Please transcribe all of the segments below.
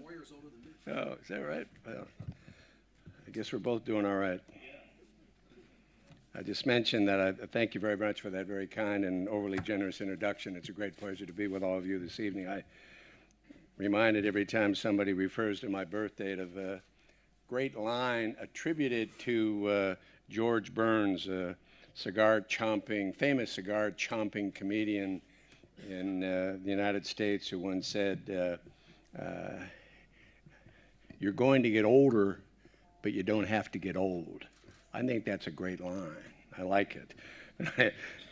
4 years older than me. Oh, is that right? Well, I guess we're both doing all right. I just mentioned that I thank you very much for that very kind and overly generous introduction. It's a great pleasure to be with all of you this evening. I reminded every time somebody refers to my birth date of a great line attributed to George Burns, a famous cigar chomping comedian in the United States, who once said, "You're going to get older, but you don't have to get old." I think that's a great line. I like it.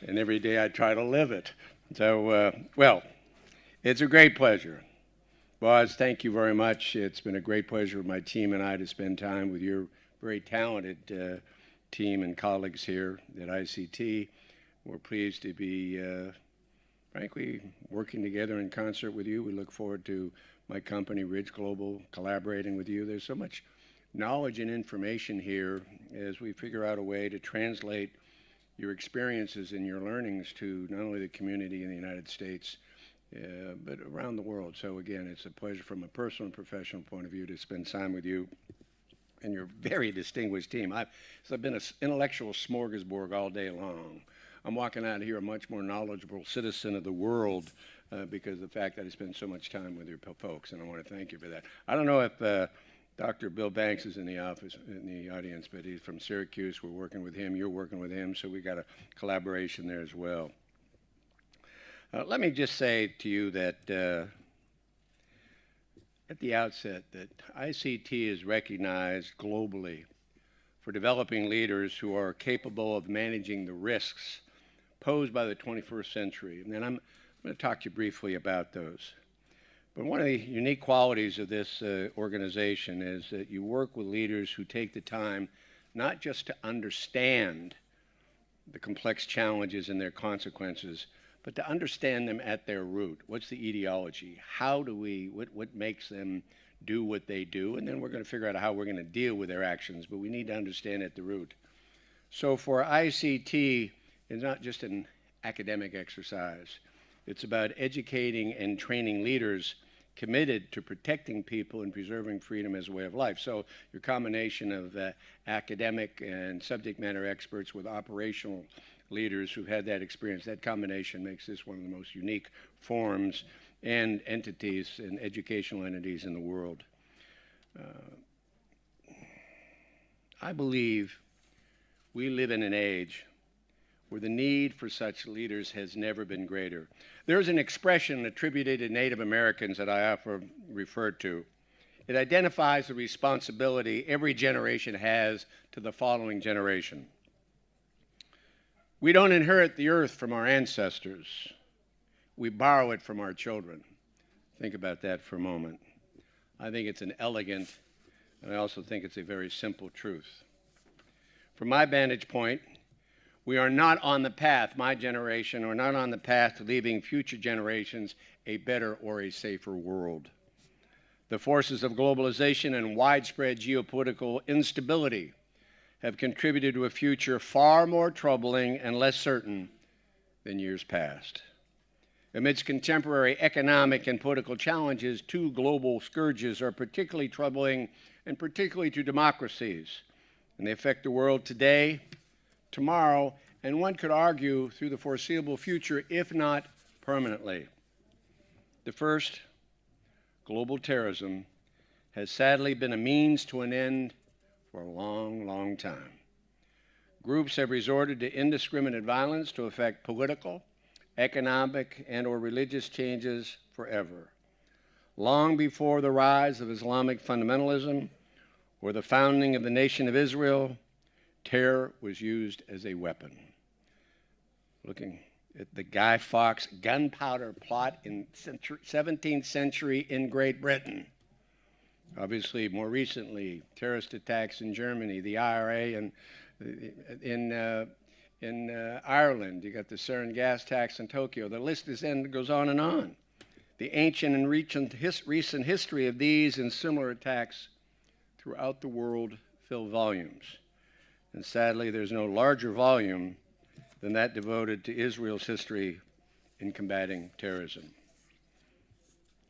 And every day I try to live it. So, well, it's a great pleasure. Boz, thank you very much. It's been a great pleasure for my team and I to spend time with your very talented team and colleagues here at ICT. We're pleased to be, frankly, working together in concert with you. We look forward to my company, Ridge Global, collaborating with you. There's so much knowledge and information here as we figure out a way to translate your experiences and your learnings to not only the community in the United States, but around the world. So again, it's a pleasure from a personal and professional point of view to spend time with you and your very distinguished team. I've been an intellectual smorgasbord all day long. I'm walking out of here a much more knowledgeable citizen of the world because of the fact that I spend so much time with your folks, and I want to thank you for that. I don't know if Dr. Bill Banks is in the audience, but he's from Syracuse. We're working with him. You're working with him, so we got a collaboration there as well. Let me just say to you that at the outset that ICT is recognized globally for developing leaders who are capable of managing the risks posed by the 21st century. And then I'm going to talk to you briefly about those. But one of the unique qualities of this organization is that you work with leaders who take the time not just to understand the complex challenges and their consequences, but to understand them at their root. What's the etiology? What makes them do what they do? And then we're going to figure out how we're going to deal with their actions, but we need to understand at the root. So for ICT, it's not just an academic exercise. It's about educating and training leaders committed to protecting people and preserving freedom as a way of life. So your combination of academic and subject matter experts with operational leaders who've had that experience, that combination makes this one of the most unique forums and entities and educational entities in the world. I believe we live in an age where the need for such leaders has never been greater. There's an expression attributed to Native Americans that I often refer to. It identifies the responsibility every generation has to the following generation. We don't inherit the earth from our ancestors. We borrow it from our children. Think about that for a moment. I think it's an elegant, and I also think it's a very simple truth. From my vantage point, we are not on the path, my generation, or not on the path to leaving future generations a better or a safer world. The forces of globalization and widespread geopolitical instability have contributed to a future far more troubling and less certain than years past. Amidst contemporary economic and political challenges, two global scourges are particularly troubling, and particularly to democracies. And they affect the world today, tomorrow, and one could argue through the foreseeable future, if not permanently. The first, global terrorism, has sadly been a means to an end for a long, long time. Groups have resorted to indiscriminate violence to effect political, economic, and/or religious changes forever. Long before the rise of Islamic fundamentalism or the founding of the nation of Israel, terror was used as a weapon. Looking at the Guy Fawkes gunpowder plot in 17th century in Great Britain. Obviously, more recently, terrorist attacks in Germany, the IRA, and in Ireland, you got the sarin gas tax in Tokyo. The list goes on and on. The ancient and recent history of these and similar attacks throughout the world fill volumes. And sadly, there's no larger volume than that devoted to Israel's history in combating terrorism.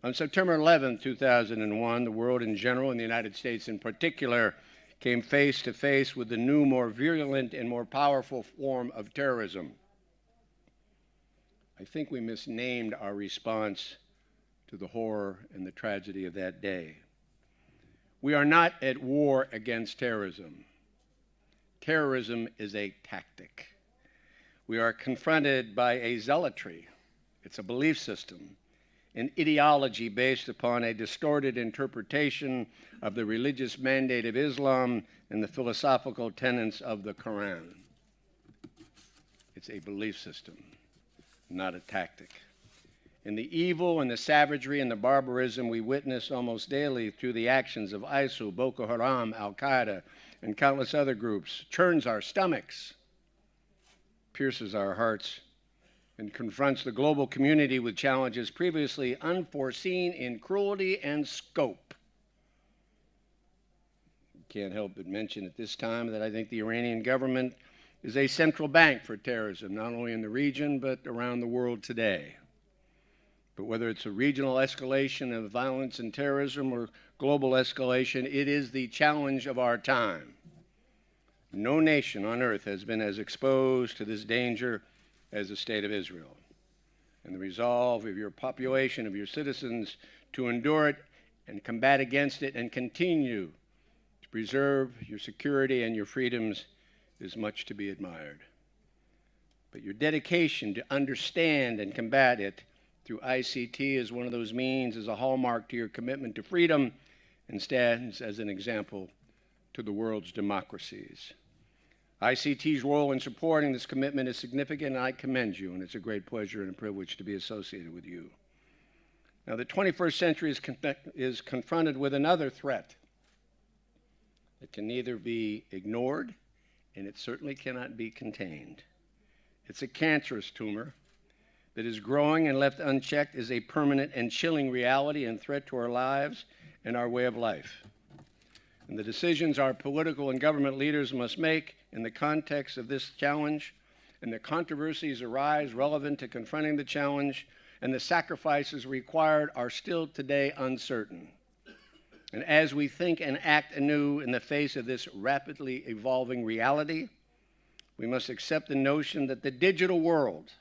On September 11, 2001, the world in general and the United States in particular came face to face with the new, more virulent and more powerful form of terrorism. I think we misnamed our response to the horror and the tragedy of that day. We are not at war against terrorism. Terrorism is a tactic. We are confronted by a zealotry. It's a belief system, an ideology based upon a distorted interpretation of the religious mandate of Islam and the philosophical tenets of the Quran. It's a belief system, not a tactic. And the evil and the savagery and the barbarism we witness almost daily through the actions of ISIL, Boko Haram, Al-Qaeda, and countless other groups churns our stomachs, pierces our hearts, and confronts the global community with challenges previously unforeseen in cruelty and scope. Can't help but mention at this time that I think the Iranian government is a central bank for terrorism, not only in the region, but around the world today. But whether it's a regional escalation of violence and terrorism or global escalation, it is the challenge of our time. No nation on earth has been as exposed to this danger as the state of Israel. And the resolve of your population, of your citizens, to endure it and combat against it and continue to preserve your security and your freedoms is much to be admired. But your dedication to understand and combat it through ICT is one of those means, as a hallmark to your commitment to freedom, and stands as an example to the world's democracies. ICT's role in supporting this commitment is significant, and I commend you, and it's a great pleasure and a privilege to be associated with you. Now, the 21st century is confronted with another threat that can neither be ignored, and it certainly cannot be contained. It's a cancerous tumor that is growing and left unchecked is a permanent and chilling reality and threat to our lives and our way of life. And the decisions our political and government leaders must make in the context of this challenge, and the controversies arise relevant to confronting the challenge, and the sacrifices required are still today uncertain. And as we think and act anew in the face of this rapidly evolving reality, we must accept the notion that the digital world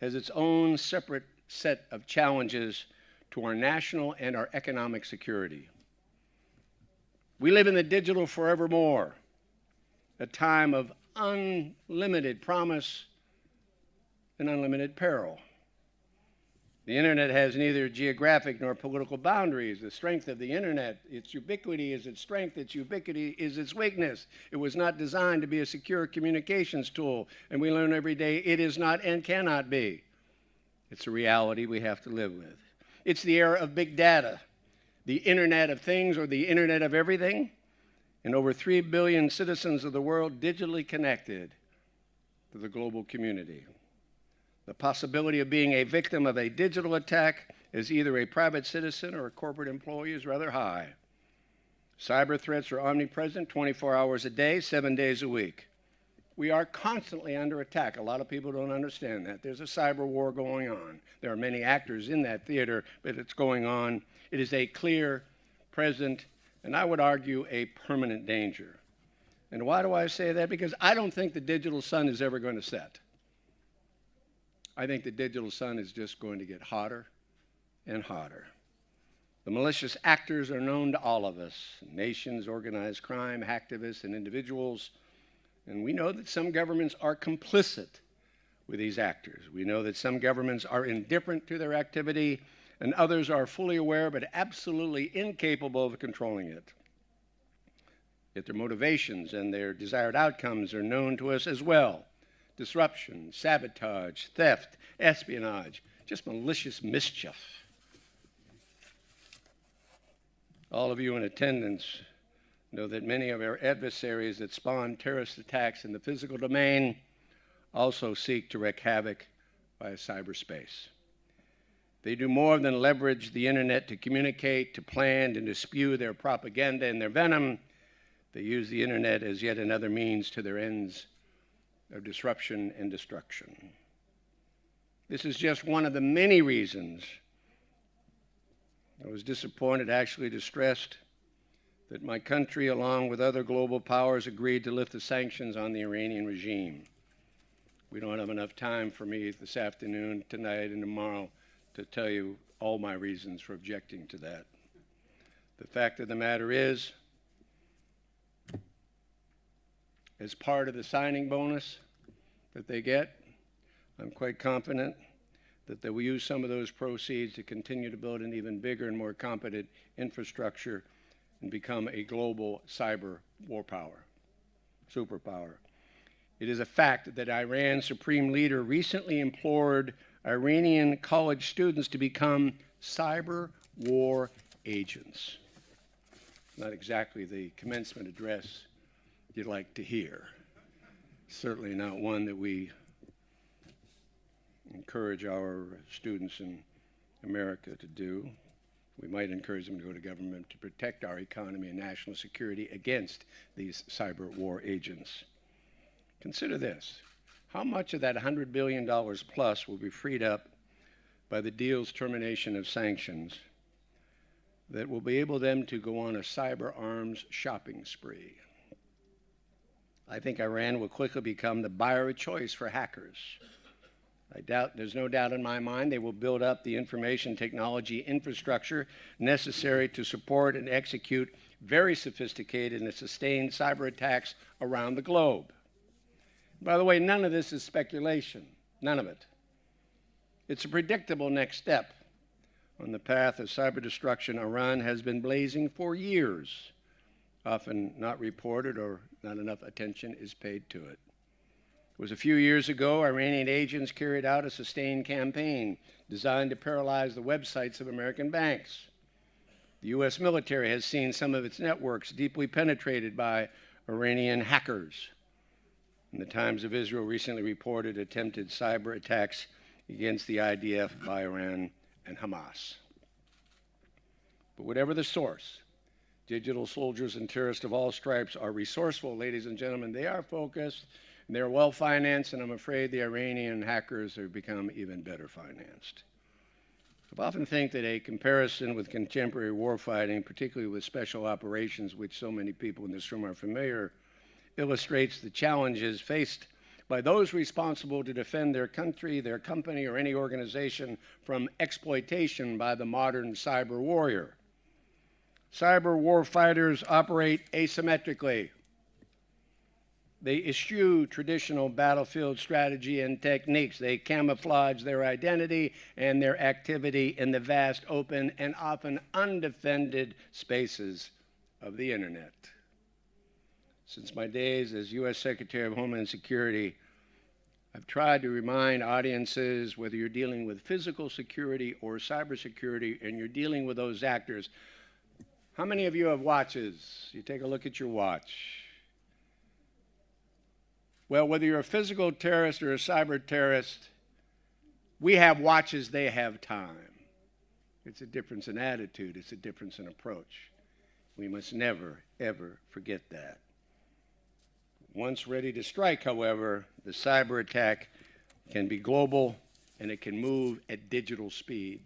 has its own separate set of challenges to our national and our economic security. We live in the digital forevermore, a time of unlimited promise and unlimited peril. The internet has neither geographic nor political boundaries. The strength of the internet, its ubiquity is its strength, its ubiquity is its weakness. It was not designed to be a secure communications tool, and we learn every day it is not and cannot be. It's a reality we have to live with. It's the era of big data, the Internet of Things, or the Internet of Everything, and over 3 billion citizens of the world digitally connected to the global community. The possibility of being a victim of a digital attack as either a private citizen or a corporate employee is rather high. Cyber threats are omnipresent 24 hours a day, 7 days a week. We are constantly under attack. A lot of people don't understand that. There's a cyber war going on. There are many actors in that theater, but it's going on. It is a clear, present, and I would argue a permanent danger. And why do I say that? Because I don't think the digital sun is ever going to set. I think the digital sun is just going to get hotter and hotter. The malicious actors are known to all of us, nations, organized crime, hacktivists, and individuals. And we know that some governments are complicit with these actors. We know that some governments are indifferent to their activity, and others are fully aware but absolutely incapable of controlling it. Yet their motivations and their desired outcomes are known to us as well. Disruption, sabotage, theft, espionage, just malicious mischief. All of you in attendance know that many of our adversaries that spawn terrorist attacks in the physical domain also seek to wreak havoc via cyberspace. They do more than leverage the internet to communicate, to plan, and to spew their propaganda and their venom. They use the internet as yet another means to their ends of disruption and destruction. This is just one of the many reasons I was disappointed, actually distressed, that my country, along with other global powers, agreed to lift the sanctions on the Iranian regime. We don't have enough time for me this afternoon, tonight, and tomorrow to tell you all my reasons for objecting to that. The fact of the matter is, as part of the signing bonus that they get, I'm quite confident that they will use some of those proceeds to continue to build an even bigger and more competent infrastructure and become a global cyber war power, superpower. It is a fact that Iran's supreme leader recently implored Iranian college students to become cyber war agents. Not exactly the commencement address you'd like to hear. Certainly not one that we encourage our students in America to do. We might encourage them to go to government to protect our economy and national security against these cyber war agents. Consider this. How much of that $100 billion plus will be freed up by the deal's termination of sanctions that will be able them to go on a cyber arms shopping spree? I think Iran will quickly become the buyer of choice for hackers. There's no doubt in my mind they will build up the information technology infrastructure necessary to support and execute very sophisticated and sustained cyber attacks around the globe. By the way, none of this is speculation, none of it. It's a predictable next step on the path of cyber destruction Iran has been blazing for years, often not reported or not enough attention is paid to it. It was a few years ago, Iranian agents carried out a sustained campaign designed to paralyze the websites of American banks. The U.S. military has seen some of its networks deeply penetrated by Iranian hackers. And the Times of Israel recently reported attempted cyber attacks against the IDF by Iran and Hamas. But whatever the source, digital soldiers and terrorists of all stripes are resourceful, ladies and gentlemen. They are focused. They're well-financed, and I'm afraid the Iranian hackers have become even better financed. I often think that a comparison with contemporary warfighting, particularly with special operations, which so many people in this room are familiar, illustrates the challenges faced by those responsible to defend their country, their company, or any organization from exploitation by the modern cyber warrior. Cyber warfighters operate asymmetrically. They eschew traditional battlefield strategy and techniques. They camouflage their identity and their activity in the vast, open, and often undefended spaces of the internet. Since my days as U.S. Secretary of Homeland Security, I've tried to remind audiences, whether you're dealing with physical security or cybersecurity, and you're dealing with those actors. How many of you have watches? You take a look at your watch. Well, whether you're a physical terrorist or a cyber terrorist, we have watches, they have time. It's a difference in attitude. It's a difference in approach. We must never, ever forget that. Once ready to strike, however, the cyber attack can be global and it can move at digital speed.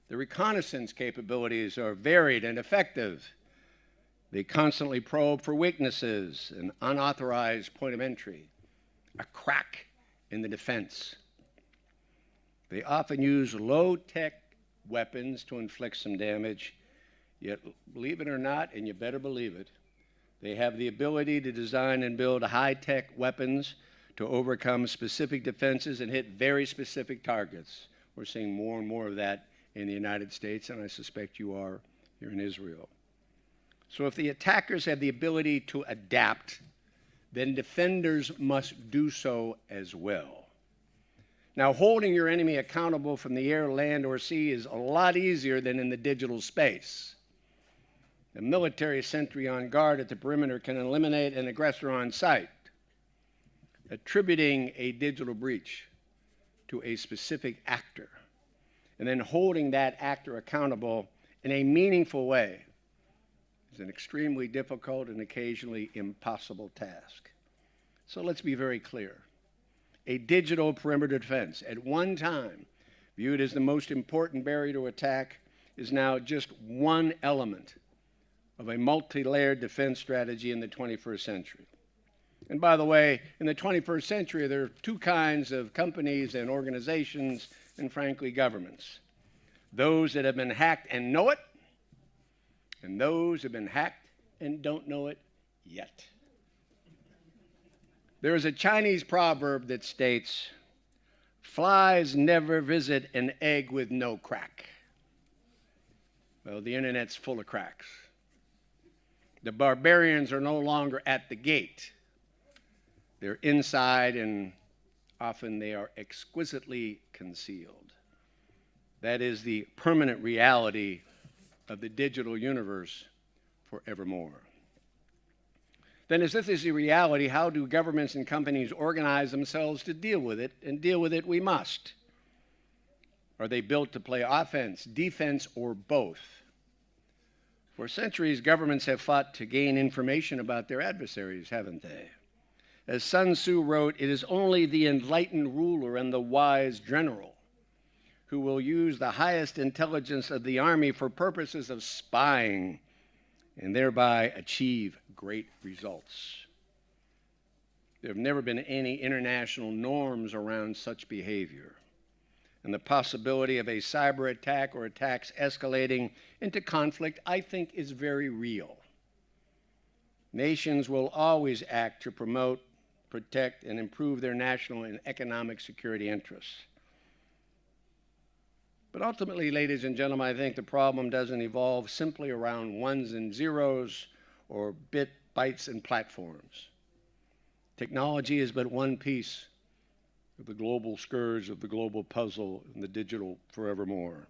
The reconnaissance capabilities are varied and effective. They constantly probe for weaknesses, an unauthorized point of entry, a crack in the defense. They often use low-tech weapons to inflict some damage, yet believe it or not, and you better believe it, they have the ability to design and build high-tech weapons to overcome specific defenses and hit very specific targets. We're seeing more and more of that in the United States, and I suspect you are here in Israel. So if the attackers have the ability to adapt, then defenders must do so as well. Now, holding your enemy accountable from the air, land, or sea is a lot easier than in the digital space. The military sentry on guard at the perimeter can eliminate an aggressor on sight, attributing a digital breach to a specific actor, and then holding that actor accountable in a meaningful way is an extremely difficult and occasionally impossible task. So let's be very clear. A digital perimeter defense at one time viewed as the most important barrier to attack, is now just one element of a multi-layered defense strategy in the 21st century. And by the way, in the 21st century, there are two kinds of companies and organizations and, frankly, governments. Those that have been hacked and know it, and those who have been hacked and don't know it yet. There is a Chinese proverb that states, "Flies never visit an egg with no crack." Well, the internet's full of cracks. The barbarians are no longer at the gate. They're inside, and often they are exquisitely concealed. That is the permanent reality of the digital universe forevermore. Then, as this is the reality, how do governments and companies organize themselves to deal with it? And deal with it we must. Are they built to play offense, defense, or both? For centuries, governments have fought to gain information about their adversaries, haven't they? As Sun Tzu wrote, it is only the enlightened ruler and the wise general who will use the highest intelligence of the army for purposes of spying and thereby achieve great results. There have never been any international norms around such behavior. And the possibility of a cyber attack or attacks escalating into conflict, I think, is very real. Nations will always act to promote, protect, and improve their national and economic security interests. But ultimately, ladies and gentlemen, I think the problem doesn't evolve simply around ones and zeros or bytes and platforms. Technology is but one piece of the global scourge, of the global puzzle, and the digital forevermore.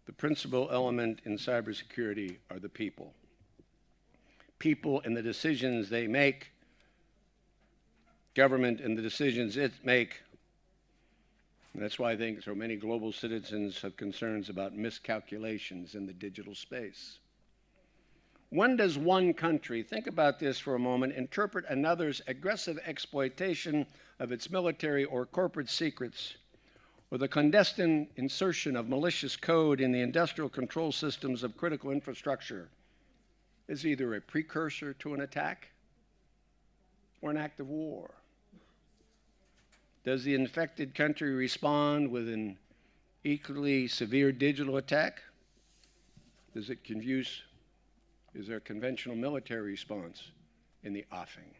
The principal element in cybersecurity are the people. People and the decisions they make, government and the decisions it make. And that's why I think so many global citizens have concerns about miscalculations in the digital space. When does one country, think about this for a moment, interpret another's aggressive exploitation of its military or corporate secrets, or the clandestine insertion of malicious code in the industrial control systems of critical infrastructure, as either a precursor to an attack or an act of war? Does the infected country respond with an equally severe digital attack? Does it confuse? Is there a conventional military response in the offing?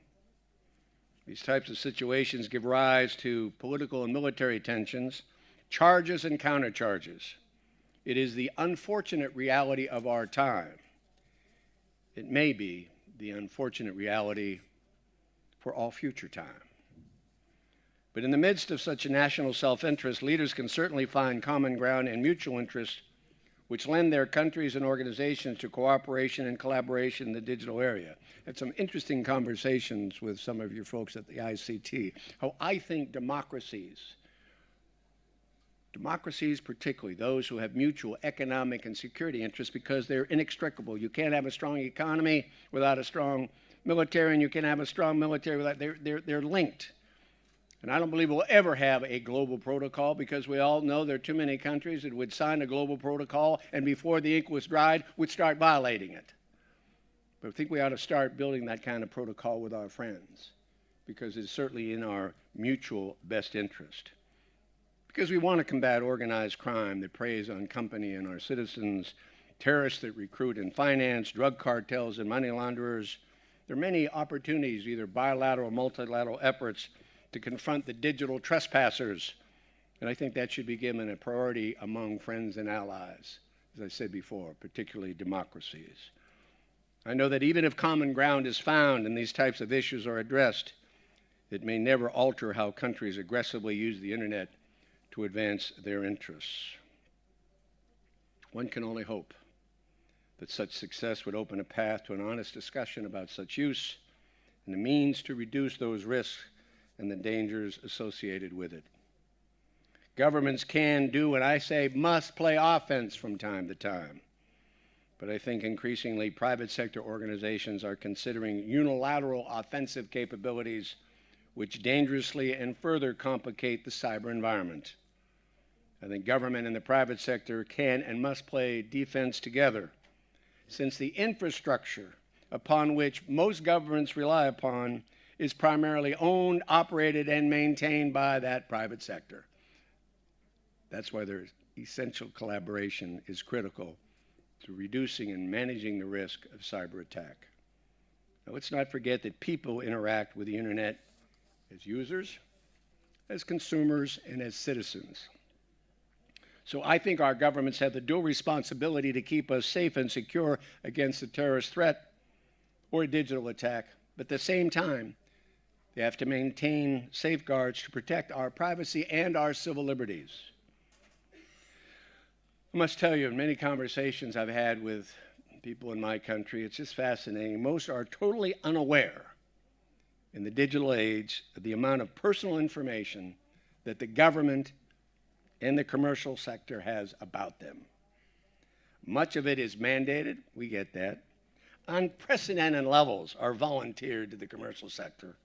These types of situations give rise to political and military tensions, charges and countercharges. It is the unfortunate reality of our time. It may be the unfortunate reality for all future time. But in the midst of such a national self-interest, leaders can certainly find common ground and mutual interest which lend their countries and organizations to cooperation and collaboration in the digital area. Had some interesting conversations with some of your folks at the ICT, how I think democracies particularly, those who have mutual economic and security interests, because they're inextricable. You can't have a strong economy without a strong military, and you can't have a strong military without, they're linked. And I don't believe we'll ever have a global protocol, because we all know there are too many countries that would sign a global protocol and before the ink was dried would start violating it. But I think we ought to start building that kind of protocol with our friends, because it's certainly in our mutual best interest. Because we want to combat organized crime that preys on company and our citizens, terrorists that recruit and finance, drug cartels and money launderers. There are many opportunities, either bilateral or multilateral efforts, to confront the digital trespassers. And I think that should be given a priority among friends and allies, as I said before, particularly democracies. I know that even if common ground is found and these types of issues are addressed, it may never alter how countries aggressively use the internet to advance their interests. One can only hope that such success would open a path to an honest discussion about such use and the means to reduce those risks and the dangers associated with it. Governments can do, and I say must, play offense from time to time. But I think increasingly private sector organizations are considering unilateral offensive capabilities which dangerously and further complicate the cyber environment. I think government and the private sector can and must play defense together, since the infrastructure upon which most governments rely upon is primarily owned, operated, and maintained by that private sector. That's why their essential collaboration is critical to reducing and managing the risk of cyber attack. Now, let's not forget that people interact with the internet as users, as consumers, and as citizens. So I think our governments have the dual responsibility to keep us safe and secure against a terrorist threat or a digital attack, but at the same time, they have to maintain safeguards to protect our privacy and our civil liberties. I must tell you, in many conversations I've had with people in my country, it's just fascinating. Most are totally unaware in the digital age of the amount of personal information that the government and the commercial sector has about them. Much of it is mandated, we get that. Unprecedented levels are volunteered to the commercial sector.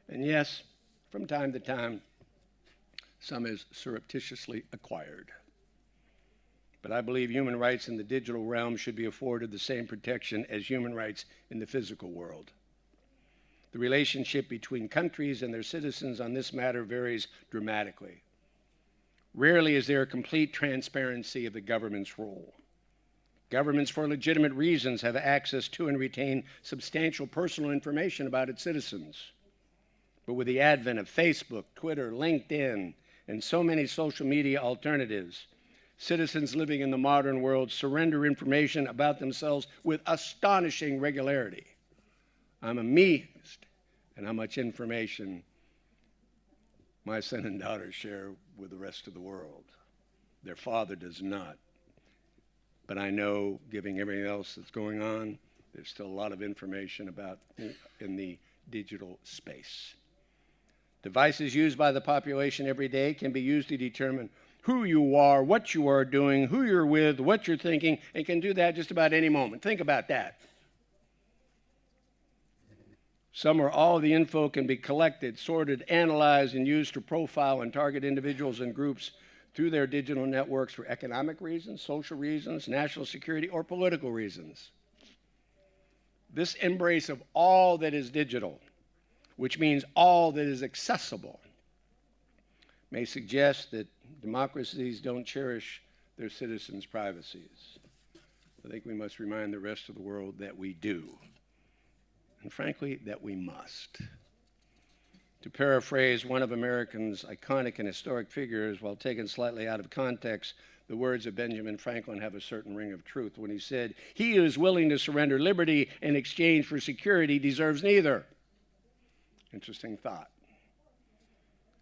And yes, from time to time, some is surreptitiously acquired. But I believe human rights in the digital realm should be afforded the same protection as human rights in the physical world. The relationship between countries and their citizens on this matter varies dramatically. Rarely is there a complete transparency of the government's role. Governments, for legitimate reasons, have access to and retain substantial personal information about its citizens. But with the advent of Facebook, Twitter, LinkedIn, and so many social media alternatives, citizens living in the modern world surrender information about themselves with astonishing regularity. I'm amazed at how much information my son and daughter share with the rest of the world. Their father does not. But I know, given everything else that's going on, there's still a lot of information about in the digital space. Devices used by the population every day can be used to determine who you are, what you are doing, who you're with, what you're thinking, and can do that just about any moment. Think about that. Some or all of the info can be collected, sorted, analyzed, and used to profile and target individuals and groups through their digital networks for economic reasons, social reasons, national security, or political reasons. This embrace of all that is digital, which means all that is accessible, may suggest that democracies don't cherish their citizens' privacies. I think we must remind the rest of the world that we do, and frankly, that we must. To paraphrase one of America's iconic and historic figures, while taken slightly out of context, the words of Benjamin Franklin have a certain ring of truth when he said, "He who is willing to surrender liberty in exchange for security deserves neither." Interesting thought.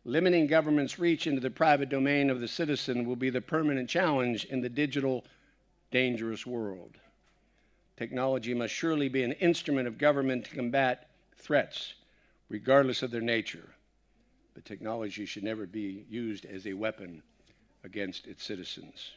Limiting government's reach into the private domain of the citizen will be the permanent challenge in the digital, dangerous world. Technology must surely be an instrument of government to combat threats, regardless of their nature. But technology should never be used as a weapon against its citizens.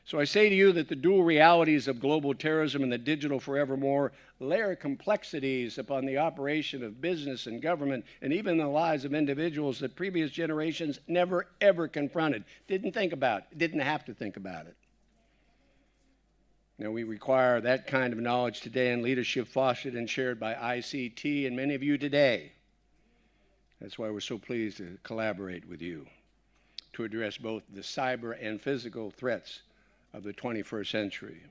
So I say to you that the dual realities of global terrorism and the digital forevermore layer complexities upon the operation of business and government and even the lives of individuals that previous generations never, ever confronted, didn't think about, didn't have to think about it. Now, we require that kind of knowledge today and leadership fostered and shared by ICT and many of you today. That's why we're so pleased to collaborate with you to address both the cyber and physical threats of the 21st century.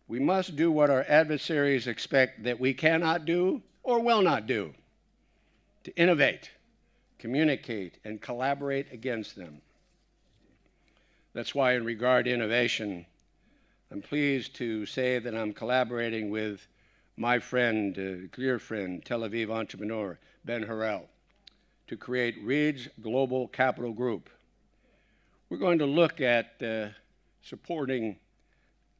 We must do what our adversaries expect that we cannot do or will not do, to innovate, communicate, and collaborate against them. That's why, in regard to innovation, I'm pleased to say that I'm collaborating with my friend, dear friend, Tel Aviv entrepreneur, Ben Harel, to create Ridge Global Capital Group. We're going to look at supporting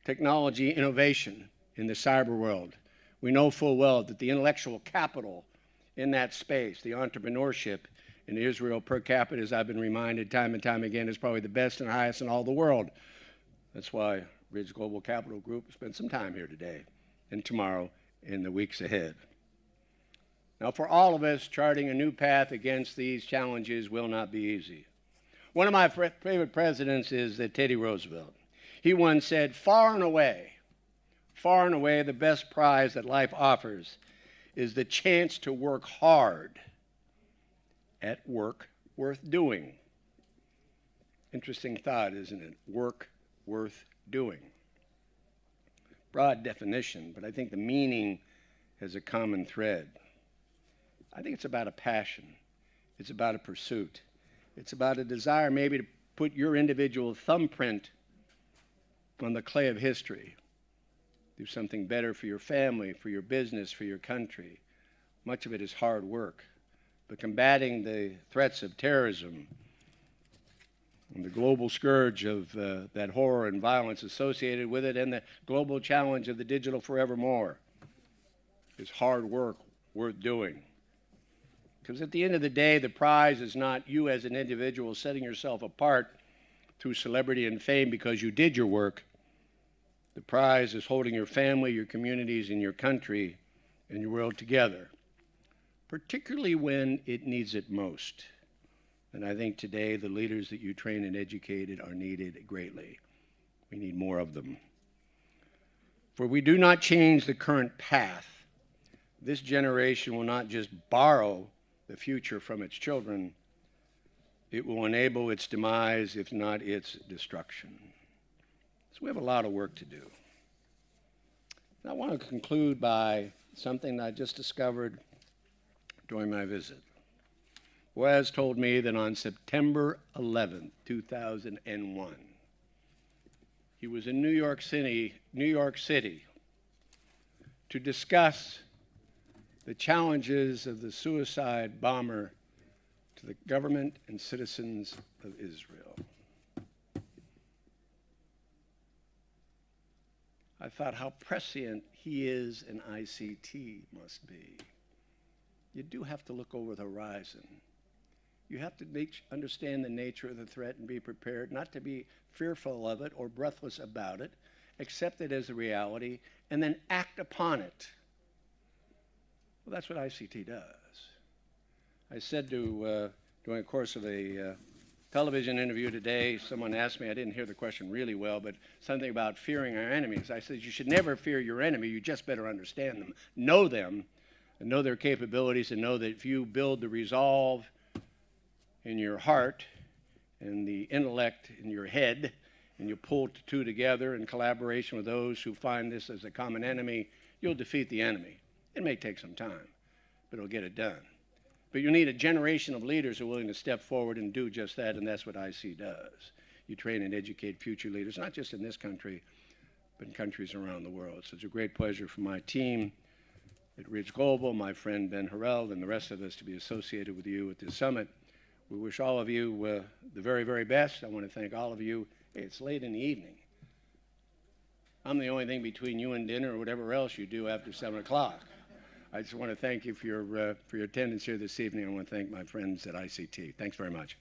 technology innovation in the cyber world. We know full well that the intellectual capital in that space, the entrepreneurship in Israel per capita, as I've been reminded time and time again, is probably the best and highest in all the world. That's why Ridge Global Capital Group will spend some time here today and tomorrow and the weeks ahead. Now, for all of us, charting a new path against these challenges will not be easy. One of my favorite presidents is Teddy Roosevelt. He once said, far and away, the best prize that life offers is the chance to work hard at work worth doing. Interesting thought, isn't it? Work worth doing. Broad definition, but I think the meaning has a common thread. I think it's about a passion. It's about a pursuit. It's about a desire maybe to put your individual thumbprint on the clay of history. Do something better for your family, for your business, for your country. Much of it is hard work. But combating the threats of terrorism and the global scourge of that horror and violence associated with it, and the global challenge of the digital forevermore, is hard work worth doing. Because at the end of the day, the prize is not you as an individual setting yourself apart through celebrity and fame because you did your work. The prize is holding your family, your communities, and your country and your world together, particularly when it needs it most. And I think today the leaders that you train and educated are needed greatly. We need more of them. For we do not change the current path. This generation will not just borrow the future from its children, it will enable its demise, if not its destruction. So we have a lot of work to do. And I want to conclude by something I just discovered during my visit. Wes told me that on September 11th, 2001, he was in New York City to discuss the challenges of the suicide bomber to the government and citizens of Israel. I thought how prescient he is and ICT must be. You do have to look over the horizon. You have to understand the nature of the threat and be prepared, not to be fearful of it or breathless about it, accept it as a reality, and then act upon it. Well, that's what ICT does. I said during the course of a television interview today, someone asked me, I didn't hear the question really well, but something about fearing our enemies. I said, you should never fear your enemy, you just better understand them, and know their capabilities, and know that if you build the resolve in your heart and the intellect in your head, and you pull the two together in collaboration with those who find this as a common enemy, you'll defeat the enemy. It may take some time, but it'll get it done. But you need a generation of leaders who are willing to step forward and do just that, and that's what IC does. You train and educate future leaders, not just in this country, but in countries around the world. So it's a great pleasure for my team at Ridge Global, my friend Ben Harrell, and the rest of us to be associated with you at this summit. We wish all of you the very, very best. I want to thank all of you. Hey, it's late in the evening. I'm the only thing between you and dinner or whatever else you do after 7 o'clock. I just want to thank you for your attendance here this evening. I want to thank my friends at ICT. Thanks very much.